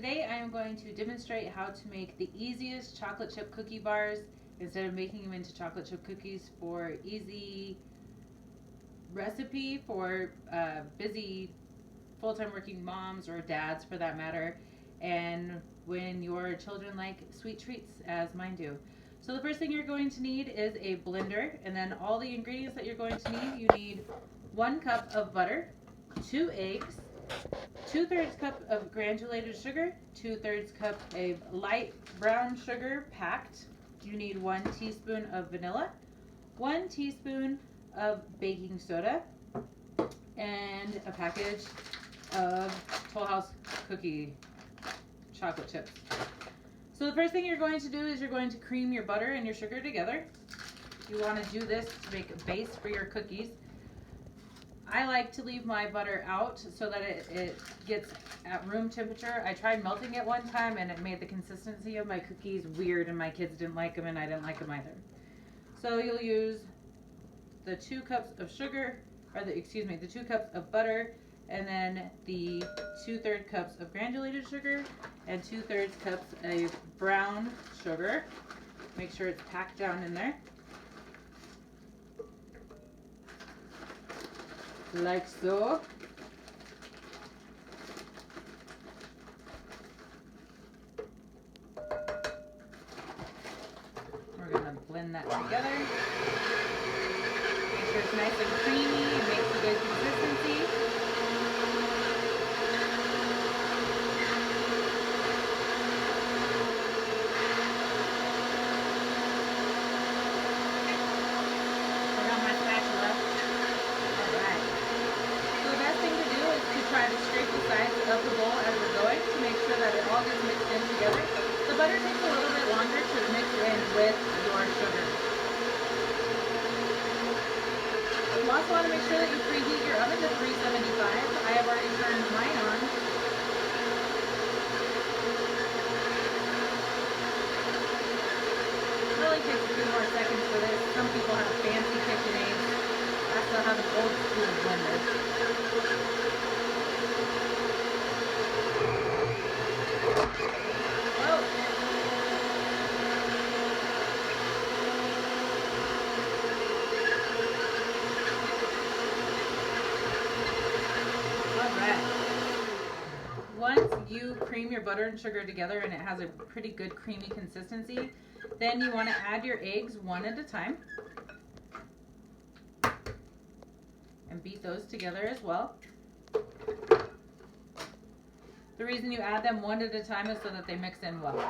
Today I am going to demonstrate how to make the easiest chocolate chip cookie bars instead of making them into chocolate chip cookies for easy recipe for busy full-time working moms or dads for that matter, and when your children like sweet treats as mine do. So the first thing you're going to need is a blender, and then all the ingredients that you're going to need, you need 1 cup of butter, 2 eggs, 2/3 cup of granulated sugar, 2/3 cup of light brown sugar packed. You need 1 teaspoon of vanilla, 1 teaspoon of baking soda, and a package of Toll House cookie chocolate chips. So the first thing you're going to do is you're going to cream your butter and your sugar together. You want to do this to make a base for your cookies. I like to leave my butter out so that it gets at room temperature. I tried melting it one time and it made the consistency of my cookies weird, and my kids didn't like them and I didn't like them either. So you'll use the 2 cups of sugar, or the 2 cups of butter, and then the 2/3 cups of granulated sugar and 2/3 cups of brown sugar. Make sure it's packed down in there. Like so. We're going to blend that together. Make sure it's nice and creamy. It makes a good consistency. I got my spatula. Alright. So the best thing to do is to try to scrape the sides of the bowl as we're going to make sure that it all gets mixed in together. The butter takes a little bit longer to mix in with your sugar. You also want to make sure that you preheat your oven to 375. I have already turned mine on. It really takes a few more seconds for this. Some people have fancy KitchenAids. I still have an old school blender. Once you cream your butter and sugar together and it has a pretty good creamy consistency, then you want to add your eggs one at a time and beat those together as well. The reason you add them one at a time is so that they mix in well.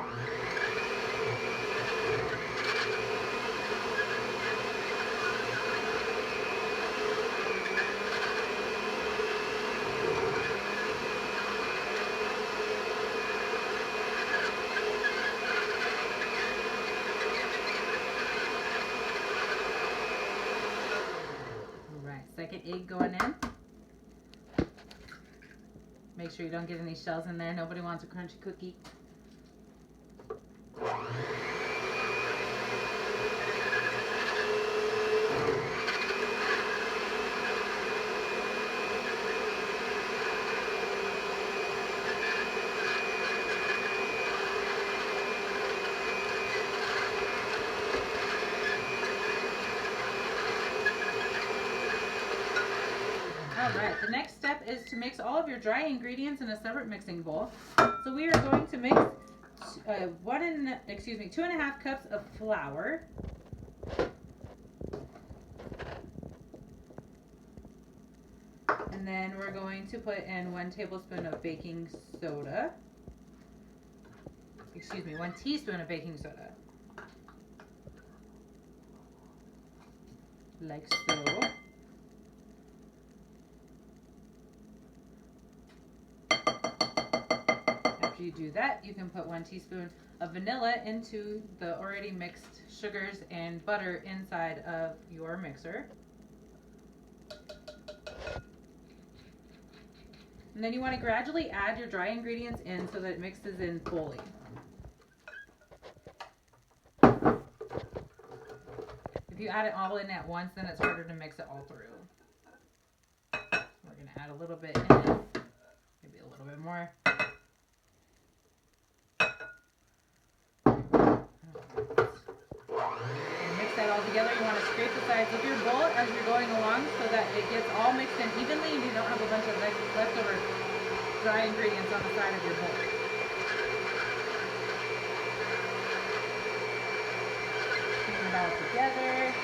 Second egg going in. Make sure you don't get any shells in there. Nobody wants a crunchy cookie. Alright, the next step is to mix all of your dry ingredients in a separate mixing bowl. So we are going to mix 2.5 cups of flour. And then we're going to put in 1 tablespoon of baking soda. 1 teaspoon of baking soda. Like so. After you do that, you can put 1 teaspoon of vanilla into the already mixed sugars and butter inside of your mixer. And then you want to gradually add your dry ingredients in so that it mixes in fully. If you add it all in at once, then it's harder to mix it all through. We're going to add a little bit in, maybe a little bit more. sides of your bowl as you're going along so that it gets all mixed in evenly and you don't have a bunch of leftover dry ingredients on the side of your bowl. Mix it all together.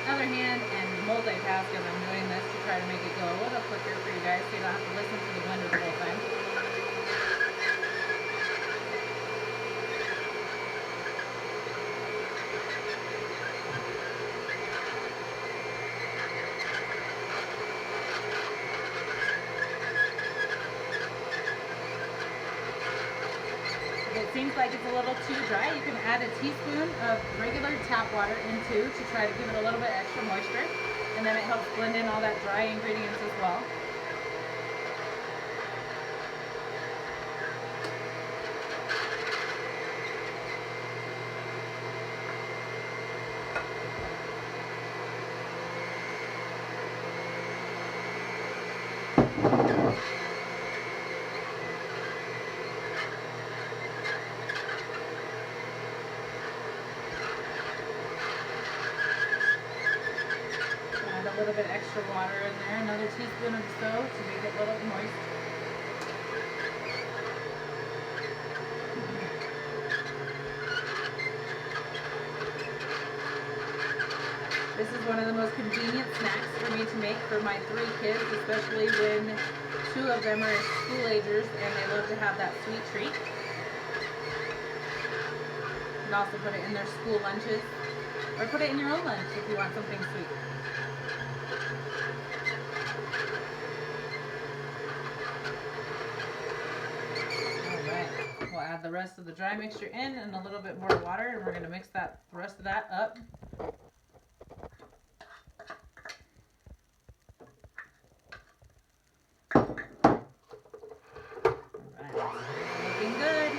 Other hand and multitask as I'm doing this to try to make it go a little quicker for you guys so you don't have to listen to the blender the whole time. If it seems like it's a little too dry, you can add a teaspoon of regular tap water into to try to give it a little bit extra moisture, and then it helps blend in all that dry ingredients as well. A little bit extra water in there, another teaspoon of so to make it a little moist. This is one of the most convenient snacks for me to make for my 3 kids, especially when 2 of them are school agers and they love to have that sweet treat. You can also put it in their school lunches, or put it in your own lunch if you want something sweet. We'll add the rest of the dry mixture in and a little bit more water, and we're going to mix the rest of that up. Alright, looking good.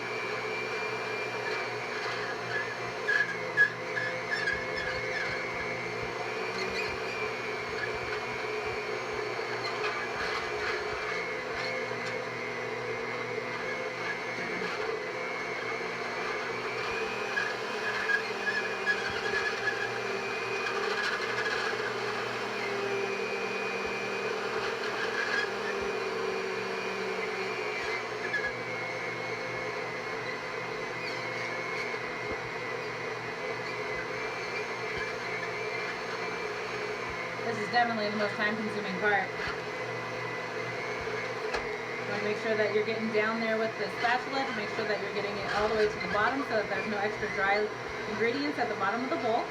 This is definitely the most time-consuming part. You want to make sure that you're getting down there with the spatula to make sure that you're getting it all the way to the bottom so that there's no extra dry ingredients at the bottom of the bowl.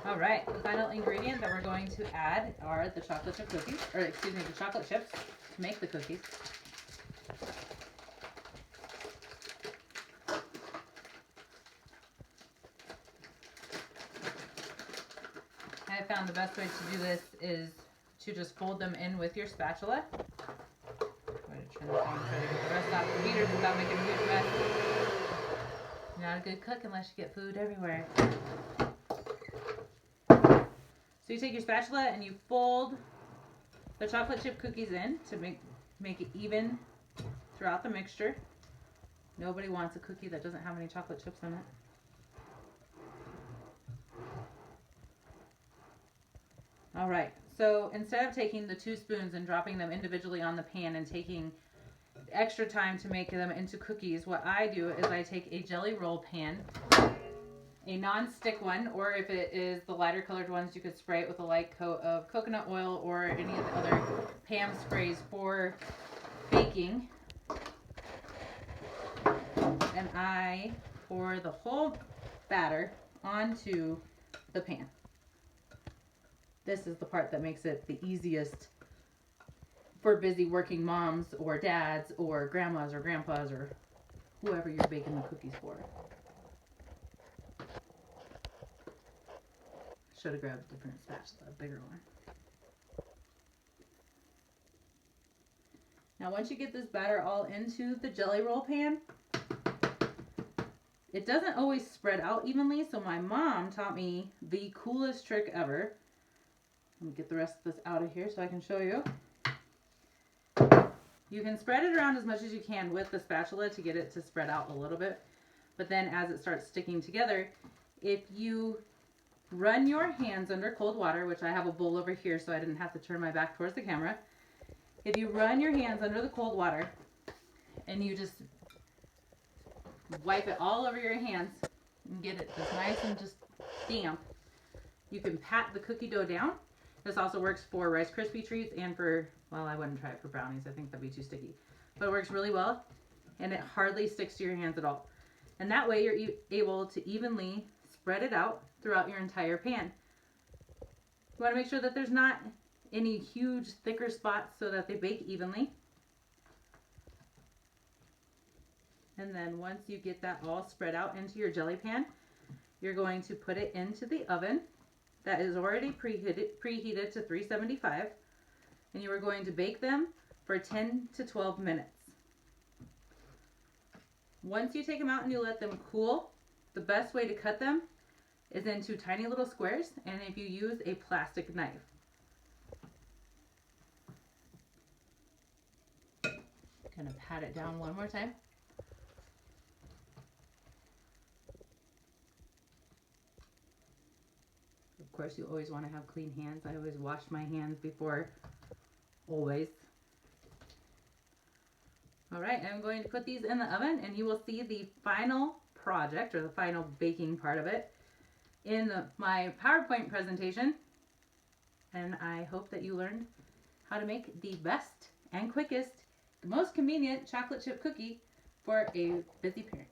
Alright, the final ingredient that we're going to add are the chocolate chip cookies, or excuse me, the chocolate chips to make the cookies. I found the best way to do this is to just fold them in with your spatula. I'm going to turn this on and try to get the rest out of the beaters without making a huge mess. You're not a good cook unless you get food everywhere. So you take your spatula and you fold the chocolate chip cookies in to make it even throughout the mixture. Nobody wants a cookie that doesn't have any chocolate chips in it. Alright, so instead of taking the 2 spoons and dropping them individually on the pan and taking extra time to make them into cookies, what I do is I take a jelly roll pan, a non-stick one, or if it is the lighter colored ones, you could spray it with a light coat of coconut oil or any of the other Pam sprays for baking. And I pour the whole batter onto the pan. This is the part that makes it the easiest for busy working moms or dads or grandmas or grandpas or whoever you're baking the cookies for. Should have grabbed a different spatula, a bigger one. Now once you get this batter all into the jelly roll pan, it doesn't always spread out evenly, so my mom taught me the coolest trick ever. Let me get the rest of this out of here so I can show you. You can spread it around as much as you can with the spatula to get it to spread out a little bit, but then as it starts sticking together, if you run your hands under cold water, which I have a bowl over here so I didn't have to turn my back towards the camera. If you run your hands under the cold water and you just wipe it all over your hands and get it just nice and just damp, you can pat the cookie dough down. This also works for Rice Krispie treats and for, well, I wouldn't try it for brownies. I think that'd be too sticky. But it works really well and it hardly sticks to your hands at all. And that way you're able to evenly spread it out throughout your entire pan. You want to make sure that there's not any huge thicker spots so that they bake evenly. And then once you get that all spread out into your jelly pan, you're going to put it into the oven that is already preheated to 375, and you are going to bake them for 10 to 12 minutes. Once you take them out and you let them cool, the best way to cut them is into tiny little squares, and if you use a plastic knife. Gonna pat it down one more time. Of course, you always want to have clean hands. I always wash my hands before, always. All right, I'm going to put these in the oven and you will see the final project or the final baking part of it in my PowerPoint presentation. And I hope that you learned how to make the best and quickest, the most convenient chocolate chip cookie for a busy parent.